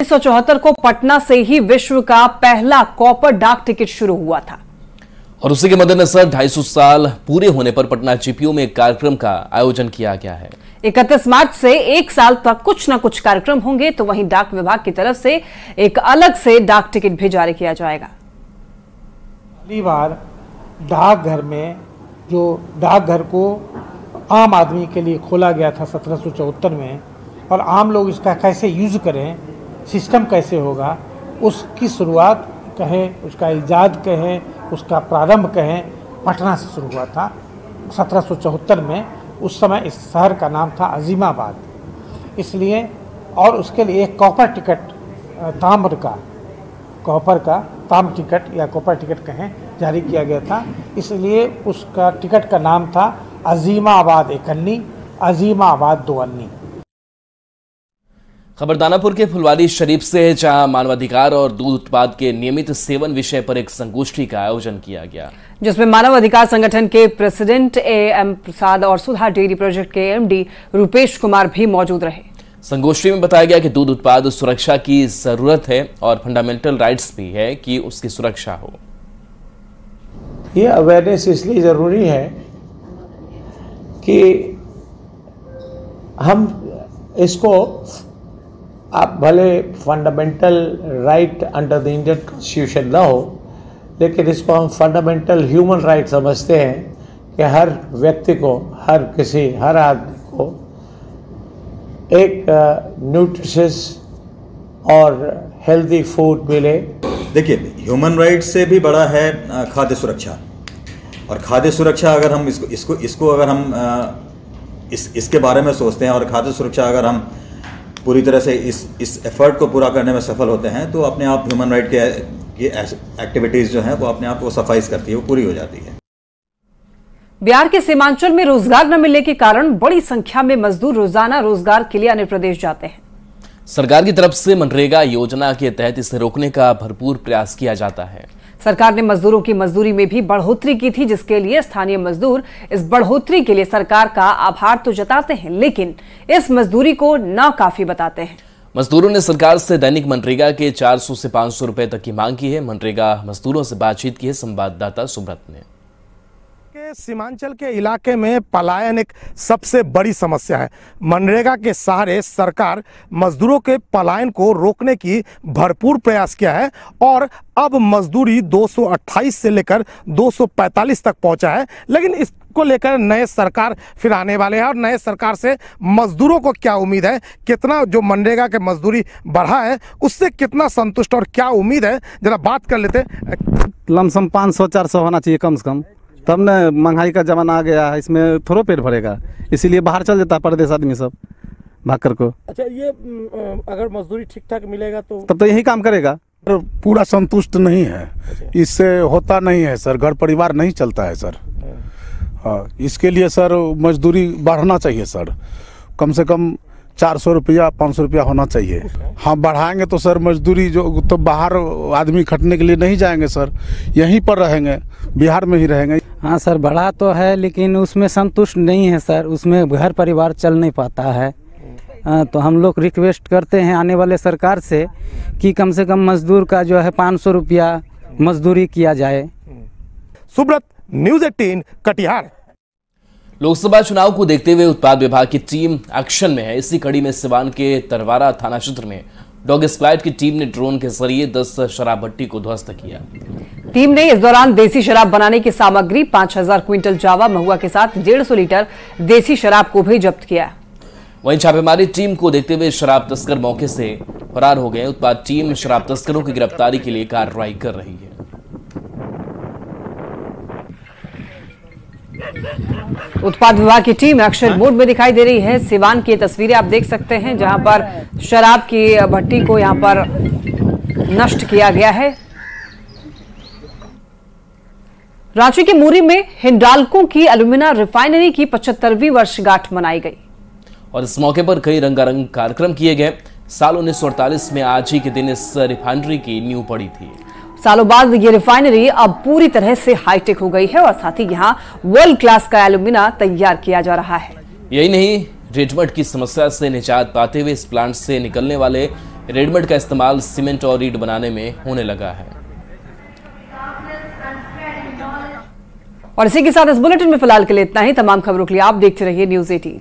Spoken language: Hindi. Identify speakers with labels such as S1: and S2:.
S1: 1974 को पटना से ही विश्व का पहला कॉपर डाक टिकट शुरू हुआ था
S2: और उसी के मद्देनजर 250 साल पूरे होने पर पटना जीपीओ में एक कार्यक्रम का आयोजन किया गया है।
S1: 31 मार्च से एक साल तक कुछ न कुछ कार्यक्रम होंगे, तो वहीं डाक विभाग की तरफ से एक अलग से डाक टिकट भी जारी किया जाएगा।
S3: पहली बार डाकघर में जो डाकघर को आम आदमी के लिए खोला गया था 1774 में, और आम लोग इसका कैसे यूज करें, सिस्टम कैसे होगा, उसकी शुरुआत कहें, उसका इजाद कहें, उसका प्रारंभ कहें, पटना से शुरू हुआ था 1774 में। उस समय इस शहर का नाम था अजीमाबाद, इसलिए, और उसके लिए एक कॉपर टिकट ताम्र टिकट या कॉपर टिकट कहें जारी किया गया था, इसलिए उसका टिकट का नाम था अजीमाबाद 1 अन्नी, अजीमाबाद 2 अन्नी।
S2: खबर दानापुर के फुलवारी शरीफ से है, जहां मानवाधिकार और दूध उत्पाद के नियमित सेवन विषय पर एक संगोष्ठी का आयोजन किया गया,
S1: जिसमें मानव अधिकार संगठन के प्रेसिडेंट AM प्रसाद और सुधा डेयरी प्रोजेक्ट के MD रूपेश कुमार भी मौजूद रहे।
S2: संगोष्ठी में बताया गया कि दूध उत्पाद सुरक्षा की जरूरत है और फंडामेंटल राइट्स भी है कि उसकी सुरक्षा हो।
S4: ये अवेयरनेस इसलिए ज़रूरी है कि हम इसको, आप भले fundamental right under the Indian constitution ना हो, लेकिन इसको हम फंडामेंटल ह्यूमन राइट समझते हैं कि हर व्यक्ति को, हर आदमी को एक न्यूट्रिशियस और हेल्दी फूड मिले।
S5: देखिए, ह्यूमन राइट से भी बड़ा है खाद्य सुरक्षा, और खाद्य सुरक्षा अगर हम इसको अगर हम इसके बारे में सोचते हैं और खाद्य सुरक्षा अगर हम पूरी तरह से इस एफर्ट को पूरा करने में सफल होते हैं, तो अपने आप ह्यूमन राइट के एक्टिविटीज़ जो हैं वो अपने आप को सफाइज करती है, वो पूरी हो जाती है।
S1: बिहार के सीमांचल में रोजगार न मिलने के कारण बड़ी संख्या में मजदूर रोजाना रोजगार के लिए अन्य प्रदेश जाते हैं।
S2: सरकार की तरफ से मनरेगा योजना के तहत इसे रोकने का भरपूर प्रयास किया जाता है।
S1: सरकार ने मजदूरों की मजदूरी में भी बढ़ोतरी की थी, जिसके लिए स्थानीय मजदूर इस बढ़ोतरी के लिए सरकार का आभार तो जताते हैं, लेकिन इस मजदूरी को नाकाफी बताते हैं।
S2: मजदूरों ने सरकार से दैनिक मनरेगा के 400 से 500 रुपए तक की मांग की है। मनरेगा मजदूरों से बातचीत की है संवाददाता सुब्रत ने।
S6: सीमांचल के इलाके में पलायन एक सबसे बड़ी समस्या है। मनरेगा के सहारे सरकार मजदूरों के पलायन को रोकने की भरपूर प्रयास किया है और अब मजदूरी 228 से लेकर 245 तक पहुंचा है, लेकिन इसको लेकर नए सरकार फिर आने वाले हैं और नए सरकार से मजदूरों को क्या उम्मीद है, कितना जो मनरेगा के मजदूरी बढ़ा है उससे कितना संतुष्ट और क्या उम्मीद है, जरा बात कर लेते।
S7: लमसम 500-400 होना चाहिए कम से कम, तब न महंगाई का जमाना आ गया है, इसमें थोड़ा पेट भरेगा, इसीलिए बाहर चल जाता है परदेश आदमी सब भाग कर को।
S6: अच्छा, ये अगर मजदूरी ठीक ठाक मिलेगा तो
S7: तब तो यही काम करेगा।
S8: पूरा संतुष्ट नहीं है, इससे होता नहीं है सर, घर परिवार नहीं चलता है सर। हाँ, इसके लिए सर मजदूरी बढ़ना चाहिए सर, कम से कम 400 रुपया 500 रुपया होना चाहिए। हाँ, बढ़ाएंगे तो सर मजदूरी जो तो बाहर आदमी खटने के लिए नहीं जाएंगे सर, यहीं पर रहेंगे, बिहार में ही रहेंगे।
S9: हाँ सर, बढ़ा तो है लेकिन उसमें संतुष्ट नहीं है सर, उसमें घर परिवार चल नहीं पाता है। तो हम लोग रिक्वेस्ट करते हैं आने वाले सरकार से कि कम से कम मजदूर का जो है 500 रुपया मजदूरी किया जाए।
S6: सुब्रत, न्यूज़ 18 कटिहार।
S2: लोकसभा चुनाव को देखते हुए उत्पाद विभाग की टीम एक्शन में है। इसी कड़ी में सिवान के तरवारा थाना क्षेत्र में डॉग स्क्वाड की टीम ने ड्रोन के जरिए 10 शराब भट्टी को ध्वस्त किया।
S1: टीम ने इस दौरान देसी शराब बनाने की सामग्री 5000 क्विंटल जावा महुआ के साथ 150 लीटर देसी शराब को भी जब्त किया।
S2: वहीं छापेमारी टीम को देखते हुए शराब तस्कर मौके से फरार हो गए। उत्पाद टीम शराब तस्करों की गिरफ्तारी के लिए कार्रवाई कर रही है।
S1: उत्पाद विभाग की टीम एक्शन मोड में दिखाई दे रही है। सिवान की तस्वीरें आप देख सकते हैं, जहां पर शराब की भट्टी को यहां पर नष्ट किया गया है। रांची के मूरी में हिंडाल्को की एल्यूमिना रिफाइनरी की 75वीं वर्षगांठ मनाई गई
S2: और इस मौके पर कई रंगारंग कार्यक्रम किए गए। साल 1948 में आज ही के दिन इस रिफाइनरी की नींव पड़ी थी।
S1: सालों बाद ये रिफाइनरी अब पूरी तरह से हाईटेक हो गई है और साथ ही यहाँ वर्ल्ड क्लास का एल्यूमिना तैयार किया जा रहा है।
S2: यही नहीं, रेटमट की समस्या से निजात पाते हुए इस प्लांट से निकलने वाले रेडीमेड का इस्तेमाल सीमेंट और ईंट बनाने में होने लगा है।
S1: और इसी के साथ इस बुलेटिन में फिलहाल के लिए इतना ही। तमाम खबरों के लिए आप देखते रहिए न्यूज़ 18।